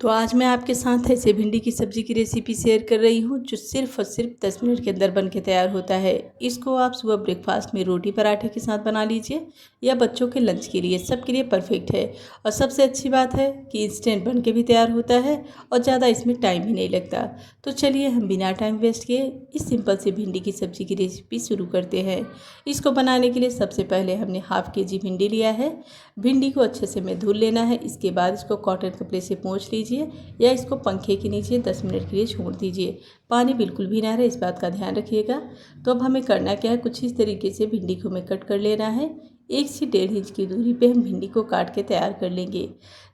तो आज मैं आपके साथ ऐसे भिंडी की सब्ज़ी की रेसिपी शेयर कर रही हूँ जो सिर्फ़ और सिर्फ 10 मिनट के अंदर बन के तैयार होता है। इसको आप सुबह ब्रेकफास्ट में रोटी पराठे के साथ बना लीजिए या बच्चों के लंच के लिए, सबके लिए परफेक्ट है। और सबसे अच्छी बात है कि इंस्टेंट बन के भी तैयार होता है और ज़्यादा इसमें टाइम भी नहीं लगता। तो चलिए हम बिना टाइम वेस्ट किए इस सिंपल से भिंडी की सब्ज़ी की रेसिपी शुरू करते हैं। इसको बनाने के लिए सबसे पहले हमने हाफ़ kg भिंडी लिया है। भिंडी को अच्छे से मैं धुल लेना है। इसके बाद इसको कॉटन कपड़े से पोंछ लीजिए या इसको पंखे के नीचे 10 मिनट के लिए छोड़ दीजिए। पानी बिल्कुल भी ना रहे, इस बात का ध्यान रखिएगा। तो अब हमें करना क्या है, कुछ इस तरीके से भिंडी को हमें कट कर लेना है। 1 से 1.5 इंच की दूरी पे हम भिंडी को काट के तैयार कर लेंगे।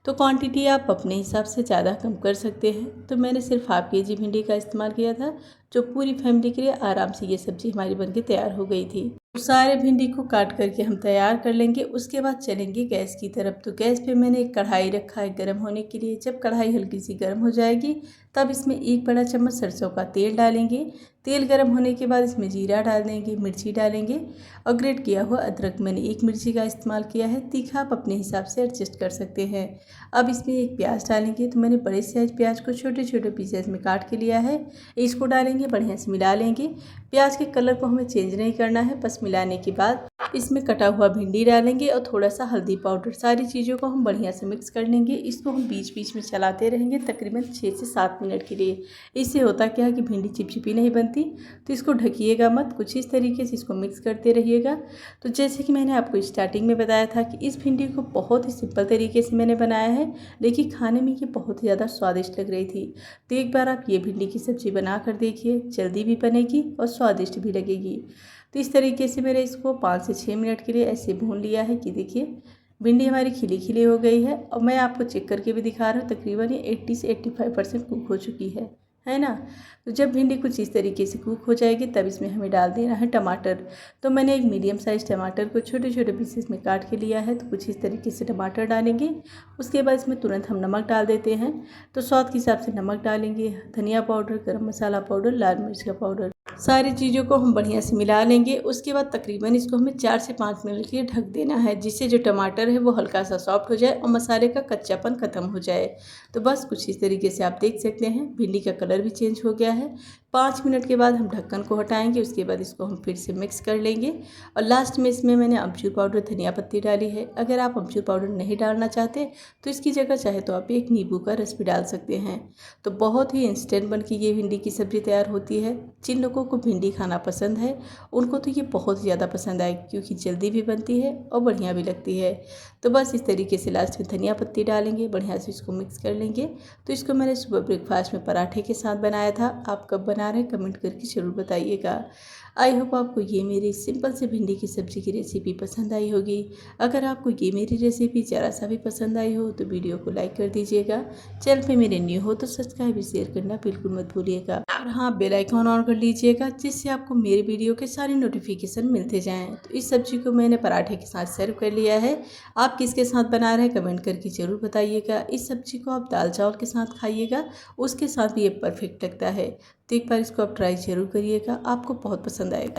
तो क्वांटिटी आप अपने हिसाब से ज़्यादा कम कर सकते हैं। तो मैंने सिर्फ हाफ़ kg भिंडी का इस्तेमाल किया था, जो पूरी फैमिली के लिए आराम से ये सब्ज़ी हमारी बनके तैयार हो गई थी। तो सारे भिंडी को काट करके हम तैयार कर लेंगे। उसके बाद चलेंगे गैस की तरफ। तो गैस पे मैंने एक कढ़ाई रखा है गर्म होने के लिए। जब कढ़ाई हल्की सी गर्म हो जाएगी तब इसमें 1 बड़ा चम्मच सरसों का तेल डालेंगे। तेल गर्म होने के बाद इसमें जीरा डाल देंगे, मिर्ची डालेंगे और ग्रेट किया हुआ अदरक। मैंने 1 मिर्ची का इस्तेमाल किया है, तीखा आप अपने हिसाब से एडजस्ट कर सकते हैं। अब इसमें एक प्याज डालेंगे। तो मैंने बड़े साइज प्याज को छोटे छोटे पीसेस में काट के लिया है। इसको डालेंगे, बढ़िया से मिला लेंगे। प्याज के कलर को हमें चेंज नहीं करना है, बस मिलाने के बाद इसमें कटा हुआ भिंडी डालेंगे और थोड़ा सा हल्दी पाउडर। सारी चीज़ों को हम बढ़िया से मिक्स कर लेंगे। इसको हम बीच बीच में चलाते रहेंगे तकरीबन 6 से 7 मिनट के लिए। इससे होता क्या है कि भिंडी चिपचिपी नहीं बनती। तो इसको ढकिएगा मत, कुछ इस तरीके से इसको मिक्स करते रहिएगा। तो जैसे कि मैंने आपको स्टार्टिंग में बताया था कि इस भिंडी को बहुत ही सिंपल तरीके से मैंने बनाया है, लेकिन खाने में ये बहुत ही ज़्यादा स्वादिष्ट लग रही थी। तो एक बार आप ये भिंडी की सब्ज़ी बना कर देखिए, जल्दी भी बनेगी और स्वादिष्ट भी लगेगी। तो इस तरीके से मैंने इसको 5 से 6 मिनट के लिए ऐसे भून लिया है कि देखिए भिंडी हमारी खिली खिली हो गई है। और मैं आपको चेक करके भी दिखा रहा हूँ, तकरीबन ये 80 से 85% कुक हो चुकी है ना। तो जब भिंडी कुछ इस तरीके से कुक हो जाएगी तब इसमें हमें डाल देना है टमाटर। तो मैंने एक मीडियम साइज़ टमाटर को छोटे छोटे पीसेस में काट के लिया है। तो कुछ इस तरीके से टमाटर डालेंगे। उसके बाद इसमें तुरंत हम नमक डाल देते हैं। तो स्वाद के हिसाब से नमक डालेंगे, धनिया पाउडर, गरम मसाला पाउडर, लाल मिर्च का पाउडर, सारी चीज़ों को हम बढ़िया से मिला लेंगे। उसके बाद तकरीबन इसको हमें 4 से 5 मिनट के लिए ढक देना है, जिससे जो टमाटर है वो हल्का सा सॉफ्ट हो जाए और मसाले का कच्चापन ख़त्म हो जाए। तो बस कुछ इस तरीके से आप देख सकते हैं भिंडी का कलर भी चेंज हो गया है। 5 मिनट के बाद हम ढक्कन को हटाएंगे। उसके बाद इसको हम फिर से मिक्स कर लेंगे और लास्ट में इसमें मैंने अमचूर पाउडर, धनिया पत्ती डाली है। अगर आप अमचूर पाउडर नहीं डालना चाहते तो इसकी जगह चाहे तो आप एक नींबू का रस भी डाल सकते हैं। तो बहुत ही इंस्टेंट बन के ये भिंडी की सब्ज़ी तैयार होती है। जिन लोगों को भिंडी खाना पसंद है उनको तो ये बहुत ज़्यादा पसंद आए, क्योंकि जल्दी भी बनती है और बढ़िया भी लगती है। तो बस इस तरीके से लास्ट में धनिया पत्ती डालेंगे, बढ़िया से इसको मिक्स कर लेंगे। तो इसको मैंने सुबह ब्रेकफास्ट में पराठे के साथ बनाया था। आप कब बना रहे हैं कमेंट करके ज़रूर बताइएगा। आई होप आपको ये मेरी सिंपल से भिंडी की सब्ज़ी की रेसिपी पसंद आई होगी। अगर आपको ये मेरी रेसिपी ज़रा सा भी पसंद आई हो तो वीडियो को लाइक कर दीजिएगा। चैनल पे मेरे न्यू हो तो सब्सक्राइब भी शेयर करना बिल्कुल मत भूलिएगा। और हाँ, बेल आइकॉन ऑन कर लीजिएगा, जिससे आपको मेरे वीडियो के सारे नोटिफिकेशन मिलते जाएँ। तो इस सब्ज़ी को मैंने पराठे के साथ सर्व कर लिया है। आप किसके साथ बना रहे हैं कमेंट करके ज़रूर बताइएगा। इस सब्ज़ी को आप दाल चावल के साथ खाइएगा, उसके साथ भी ये परफेक्ट लगता है। तो एक बार इसको आप ट्राई ज़रूर करिएगा, आपको बहुत पसंद आएगा।